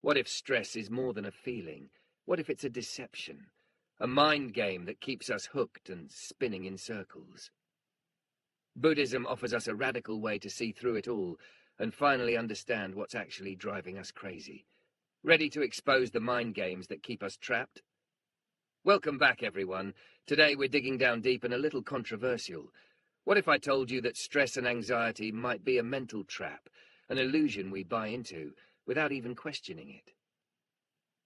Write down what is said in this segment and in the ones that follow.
What if stress is more than a feeling? What if it's a deception? A mind game that keeps us hooked and spinning in circles? Buddhism offers us a radical way to see through it all and finally understand what's actually driving us crazy. Ready to expose the mind games that keep us trapped? Welcome back, everyone. Today we're digging down deep and a little controversial. What if I told you that stress and anxiety might be a mental trap, an illusion we buy into without even questioning it?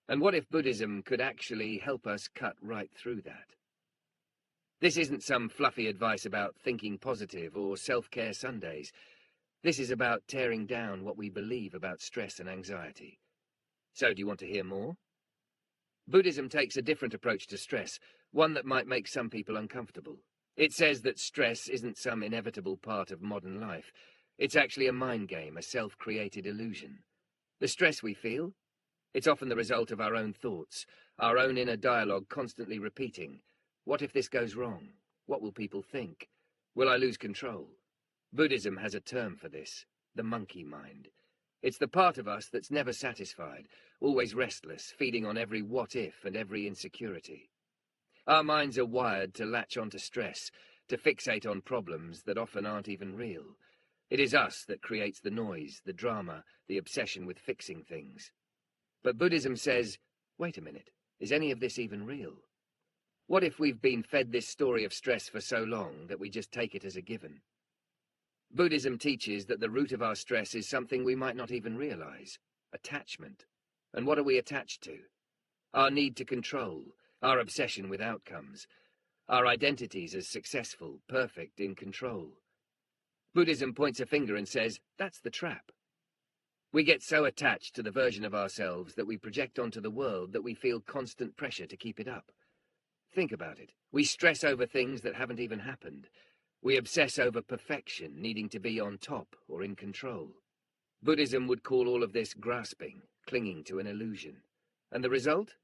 And what if Buddhism could actually help us cut right through that? This isn't some fluffy advice about thinking positive or self-care Sundays. This is about tearing down what we believe about stress and anxiety. So, do you want to hear more? Buddhism takes a different approach to stress, one that might make some people uncomfortable. It says that stress isn't some inevitable part of modern life. It's actually a mind game, a self-created illusion. The stress we feel, it's often the result of our own thoughts, our own inner dialogue constantly repeating, what if this goes wrong? What will people think? Will I lose control? Buddhism has a term for this, the monkey mind. It's the part of us that's never satisfied, always restless, feeding on every what if and every insecurity. Our minds are wired to latch onto stress, to fixate on problems that often aren't even real. It is us that creates the noise, the drama, the obsession with fixing things. But Buddhism says, wait a minute, is any of this even real? What if we've been fed this story of stress for so long that we just take it as a given? Buddhism teaches that the root of our stress is something we might not even realize, attachment. And what are we attached to? Our need to control, our obsession with outcomes, our identities as successful, perfect, in control. Buddhism points a finger and says, that's the trap. We get so attached to the version of ourselves that we project onto the world that we feel constant pressure to keep it up. Think about it. We stress over things that haven't even happened. We obsess over perfection, needing to be on top or in control. Buddhism would call all of this grasping, clinging to an illusion. And the result?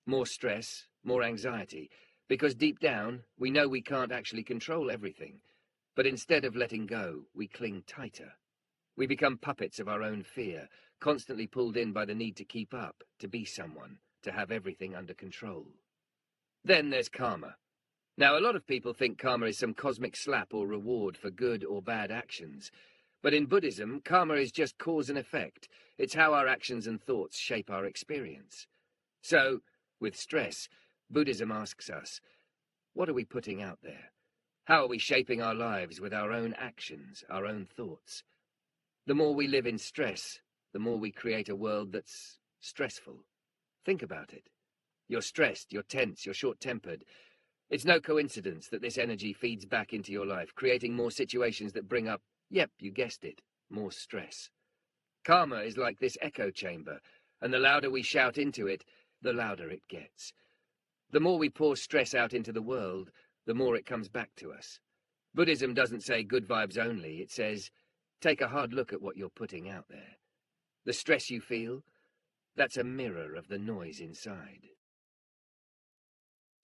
More stress, more anxiety, because deep down, we know we can't actually control everything. But instead of letting go, we cling tighter. We become puppets of our own fear, constantly pulled in by the need to keep up, to be someone, to have everything under control. Then there's karma. Now, a lot of people think karma is some cosmic slap or reward for good or bad actions. But in Buddhism, karma is just cause and effect. It's how our actions and thoughts shape our experience. So, with stress, Buddhism asks us, what are we putting out there? How are we shaping our lives with our own actions, our own thoughts? The more we live in stress, the more we create a world that's stressful. Think about it. You're stressed, you're tense, you're short-tempered. It's no coincidence that this energy feeds back into your life, creating more situations that bring up, yep, you guessed it, more stress. Karma is like this echo chamber, and the louder we shout into it, the louder it gets. The more we pour stress out into the world, the more it comes back to us. Buddhism doesn't say good vibes only, it says, take a hard look at what you're putting out there. The stress you feel, that's a mirror of the noise inside.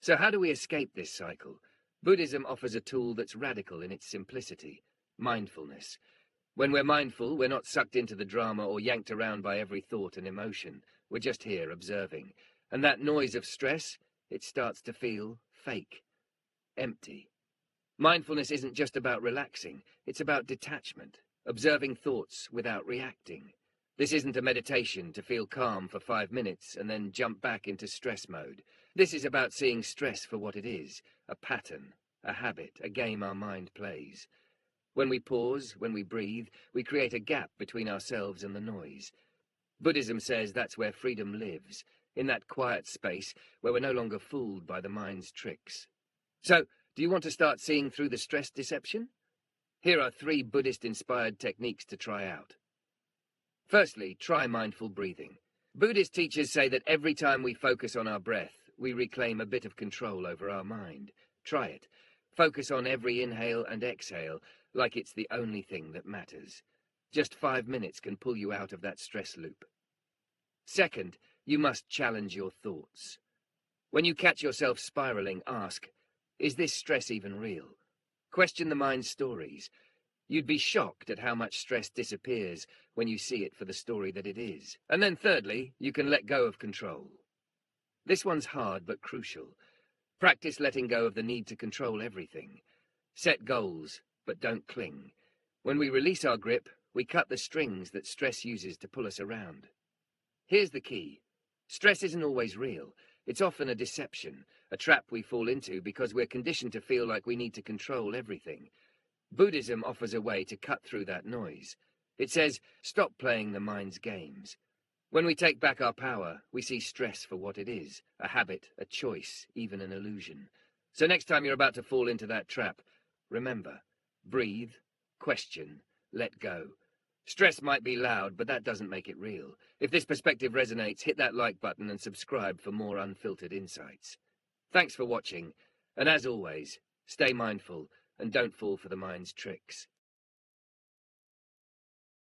So how do we escape this cycle? Buddhism offers a tool that's radical in its simplicity, mindfulness. When we're mindful, we're not sucked into the drama or yanked around by every thought and emotion. We're just here observing. And that noise of stress, it starts to feel fake, empty. Mindfulness isn't just about relaxing, it's about detachment, observing thoughts without reacting. This isn't a meditation to feel calm for 5 minutes and then jump back into stress mode. This is about seeing stress for what it is, a pattern, a habit, a game our mind plays. When we pause, when we breathe, we create a gap between ourselves and the noise. Buddhism says that's where freedom lives, in that quiet space where we're no longer fooled by the mind's tricks. So, do you want to start seeing through the stress deception? Here are 3 Buddhist-inspired techniques to try out. Firstly, try mindful breathing. Buddhist teachers say that every time we focus on our breath, we reclaim a bit of control over our mind. Try it. Focus on every inhale and exhale like it's the only thing that matters. Just 5 minutes can pull you out of that stress loop. Second, you must challenge your thoughts. When you catch yourself spiraling, ask, is this stress even real? Question the mind's stories. You'd be shocked at how much stress disappears when you see it for the story that it is. And then thirdly, you can let go of control. This one's hard but crucial. Practice letting go of the need to control everything. Set goals, but don't cling. When we release our grip, we cut the strings that stress uses to pull us around. Here's the key. Stress isn't always real. It's often a deception, a trap we fall into because we're conditioned to feel like we need to control everything. Buddhism offers a way to cut through that noise. It says, stop playing the mind's games. When we take back our power, we see stress for what it is, a habit, a choice, even an illusion. So next time you're about to fall into that trap, remember, breathe, question, let go. Stress might be loud, but that doesn't make it real. If this perspective resonates, hit that like button and subscribe for more unfiltered insights. Thanks for watching, and as always, stay mindful and don't fall for the mind's tricks.